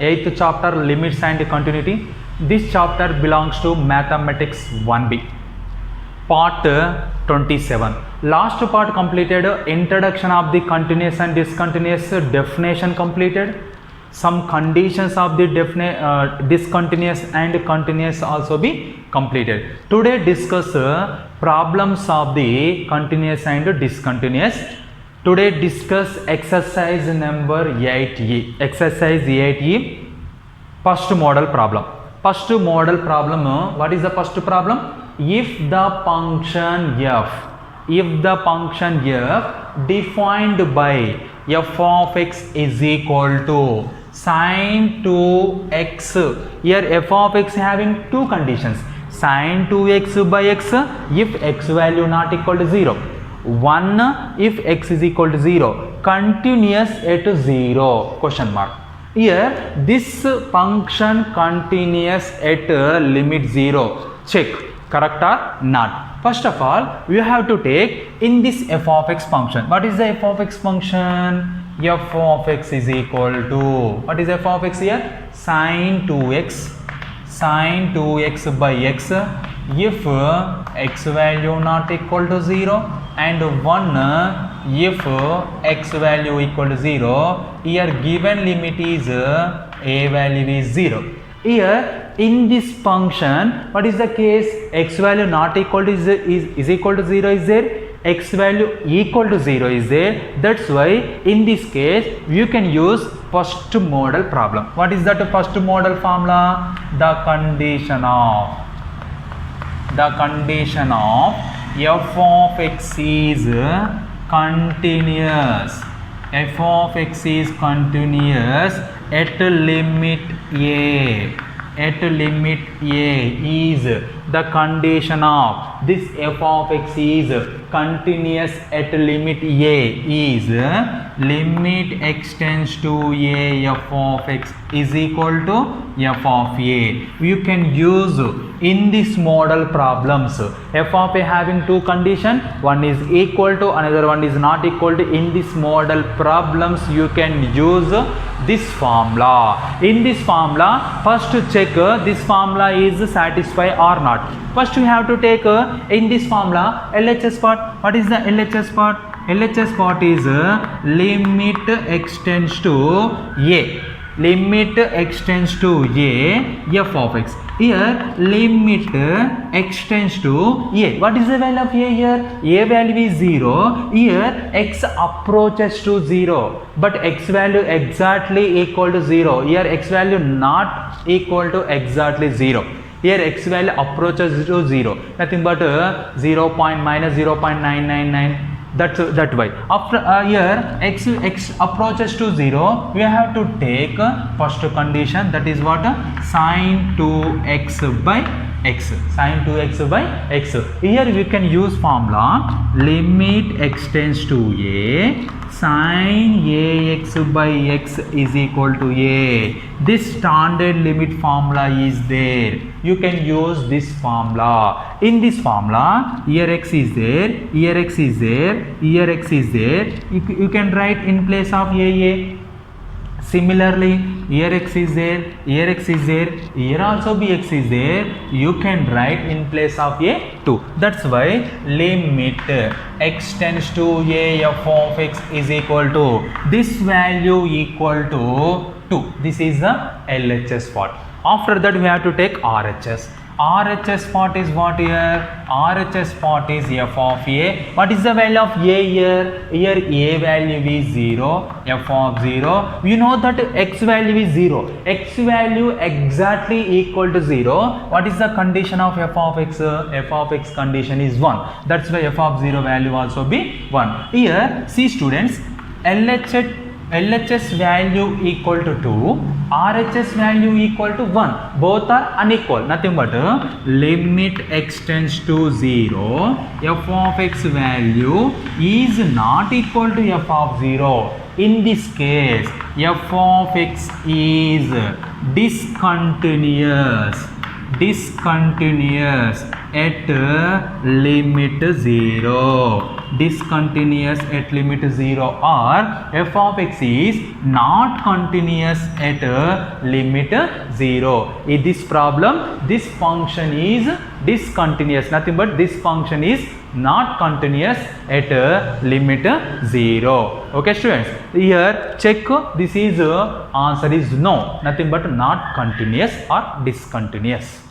8th chapter, limits and continuity. This chapter belongs to mathematics 1B. Part 27. Last part completed. Introduction of the continuous and discontinuous definition completed. Some conditions of the discontinuous and continuous also be completed. Today discuss problems of the continuous and discontinuous. Today discuss exercise number 8E. Exercise 8E. First model problem. First model problem. What is the first problem? If the function f defined by f of x is equal to sin 2x. Here f of x having two conditions. Sin 2x by x if x value not equal to 0. 1 if x is equal to 0. Continuous at 0 question mark. Here this function continuous at limit 0. Check correct or not. First of all, we have to take in this f of x function. What is the f of x function? F of x is equal to, what is f of x here? Sin 2x. Sin 2x by x if x value not equal to 0 and 1 if x value equal to 0. Here given limit is a value is 0. Here in this function, what is the case? X value not equal to is equal to 0 is there, x value equal to 0 is there. That's why in this case you can use first model problem. What is that first model formula? The condition of f of x is continuous. F of x is continuous at limit a. At limit a is the condition of this f of x is continuous at limit a is limit x tends to a f of x is equal to f of a. You can use in this model problems f of a having two conditions, one is equal to, another one is not equal to. In this model problems you can use this formula. In this formula, first check this formula is satisfied or not. First we have to take in this formula LHS part. What is the LHS part? LHS part is limit x tends to a. Limit x tends to a f of x. Here limit x tends to a. What is the value of a here? A value is 0. Here x approaches to 0, but x value exactly equal to 0. Here x value not equal to exactly 0. Here x value approaches to 0. Nothing but 0. minus 0.999. That way. After here x approaches to 0, we have to take first condition, that is what? Sin 2x by x. Sin 2x by x. Here we can use formula limit x tends to a sin ax by x is equal to a. This standard limit formula is there. You can use this formula. In this formula, here x is there, here x is there, here x is there. You can write in place of a. Similarly, here x is there, here x is there, here also b x is there. You can write in place of a 2. That's why limit x tends to a f of x is equal to this value equal to 2. This is the LHS part. After that we have to take RHS. RHS part is what here? RHS part is f of a. What is the value of a here? Here a value is 0, f of 0. You know that x value is 0. X value exactly equal to 0. What is the condition of f of x? F of x condition is 1. That's why f of 0 value also be 1. Here see students, LHS value equal to 2, RHS value equal to 1. Both are unequal. Nothing but limit x tends to 0, f of x value is not equal to f of 0. In this case, f of x is discontinuous. at limit 0. Discontinuous at limit 0, or f of x is not continuous at limit 0. In this problem, this function is discontinuous, nothing but this function is not continuous at limit 0. Okay students, here check, this is answer is no, nothing but not continuous or discontinuous.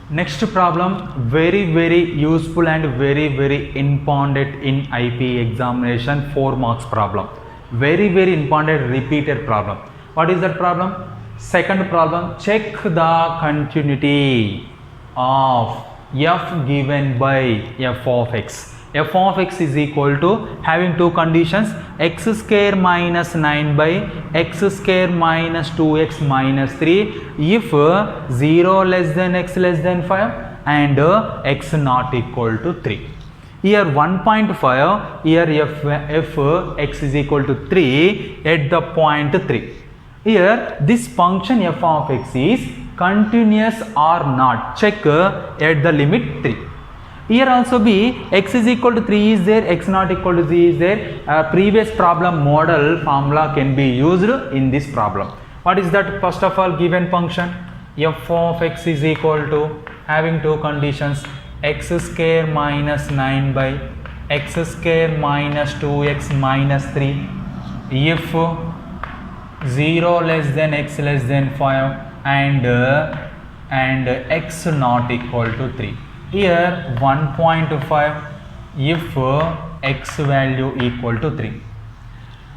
Next problem, very useful and very important in IP examination, 4 marks problem. Very important repeated problem. What is that problem? Second problem, check the continuity of f given by f of x. F of x is equal to, having two conditions, x square minus 9 by x square minus 2x minus 3 if 0 less than x less than 5 and x not equal to 3. Here 1.5, here f x is equal to 3 at the point 3. Here this function f of x is continuous or not, check at the limit 3. Here also be x is equal to 3 is there, x not equal to 3 is there. Previous problem model formula can be used in this problem. What is that? First of all, given function f of x is equal to, having two conditions, x square minus 9 by x square minus 2x minus 3 if 0 less than x less than 5 and x not equal to 3. Here 1.5 if x value equal to 3.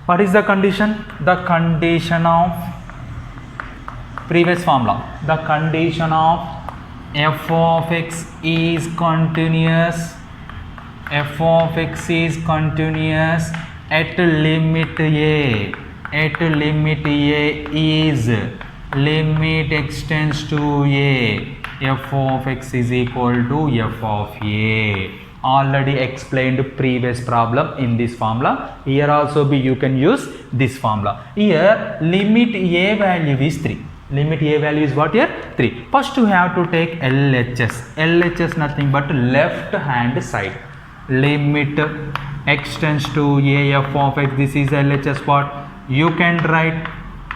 What is the condition? The condition of previous formula. The condition of f of x is continuous. F of x is continuous at limit a. At limit a is limit extends to a. F of x is equal to f of a. Already explained previous problem in this formula. Here also be you can use this formula. Here limit a value is 3. Limit a value is what here? 3. First you have to take LHS. LHS nothing but left hand side. Limit extends to a f of x. This is LHS part. You can write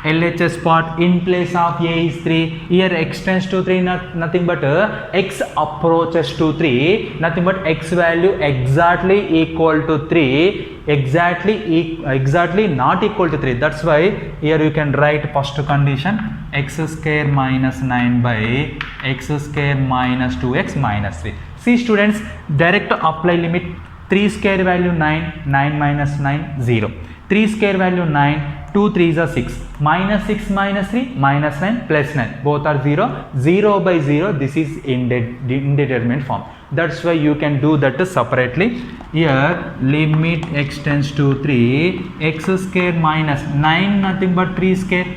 LHS part in place of a is 3. Here extends to 3, nothing but x approaches to 3, nothing but x value exactly equal to 3, exactly not equal to 3. That's why here you can write first condition, x square minus 9 by x square minus 2x minus 3. See students, direct apply limit. 3 square value 9, 9 minus 9 0. 3 square value 9, 2 3s are 6, minus 6 minus 3 minus 9 plus 9, both are 0, 0 by 0, this is indeterminate form. That's why you can do that separately. Here limit extends to 3, x square minus 9 nothing but 3 square.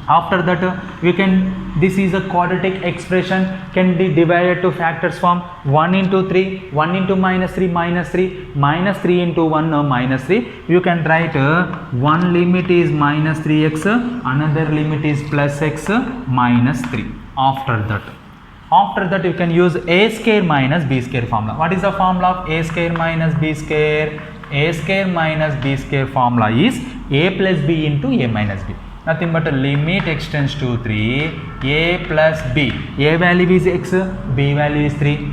After that we can, this is a quadratic expression, can be divided to factors form 1 into 3, 1 into minus 3 minus 3, minus 3 into 1 minus 3. You can write one limit is minus 3x, another limit is plus x minus 3. After that you can use a square minus b square formula. What is the formula of a square minus b square? A square minus b square formula is a plus b into a minus b. Nothing but a limit extends to 3, a plus b. A value is x, b value is 3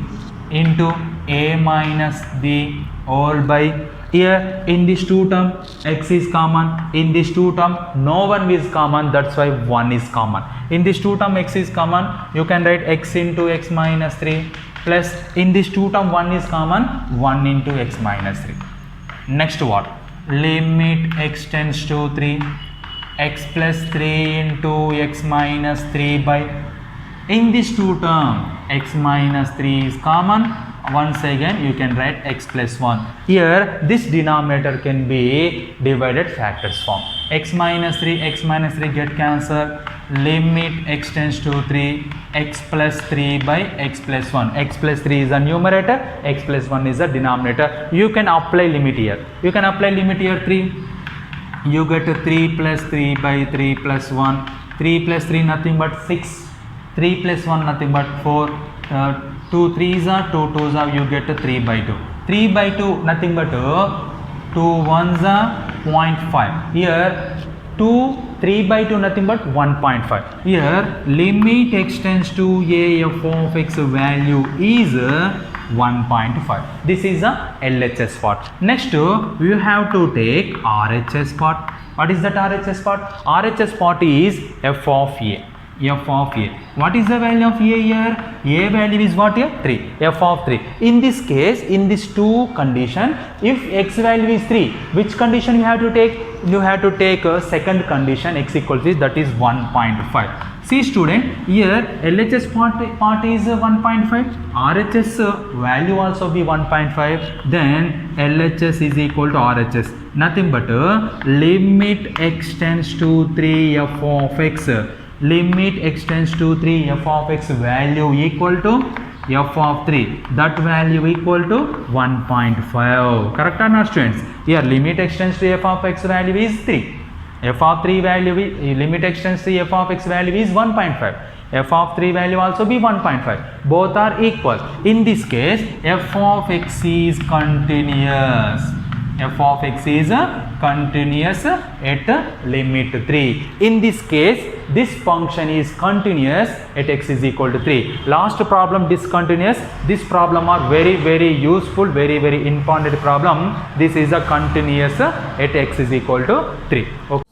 into a minus b all by, here in this two term x is common, in this two term no one is common, that's why 1 is common. In this two term x is common, you can write x into x minus 3 plus, in this two term 1 is common, 1 into x minus 3. Next what? Limit extends to 3, x plus 3 into x minus 3 by, in this two term x minus 3 is common, once again you can write x plus 1. Here this denominator can be divided factors form, x minus 3 get cancelled, limit extends to 3, x plus 3 by x plus 1. X plus 3 is a numerator, x plus 1 is a denominator. You can apply limit here. You can apply limit here 3. You get 3 plus 3 by 3 plus 1. 3 plus 3 nothing but 6. 3 plus 1 nothing but 4. 2 3s are 2 2s are, you get 3 by 2. 3 by 2 nothing but 2 1s are 0.5. Here 2 3 by 2 nothing but 1.5. Here limit extends to a f of x value is 1.5. This is a LHS part. Next you have to take RHS part. What is that RHS part? RHS part is f of a. F of a. What is the value of a here? A value is what here? 3. F of 3. In this case, in this two condition, if x value is 3, which condition you have to take? You have to take a second condition, x equals to, that is 1.5. See student, here LHS part is 1.5, RHS value also be 1.5, then LHS is equal to RHS. Nothing but limit extends to 3 f of x. Limit extends to 3 f of x value equal to f of 3, that value equal to 1.5. Correct or not students? Here limit extends to f of x value is 3. F of 3 value limit extends to f of x value is 1.5. F of 3 value also be 1.5. Both are equal. In this case, f of x is continuous. F of x is continuous at limit 3. In this case, this function is continuous at x is equal to 3. Last problem discontinuous. This problem are very useful, very important problem. This is a continuous at x is equal to 3. Okay.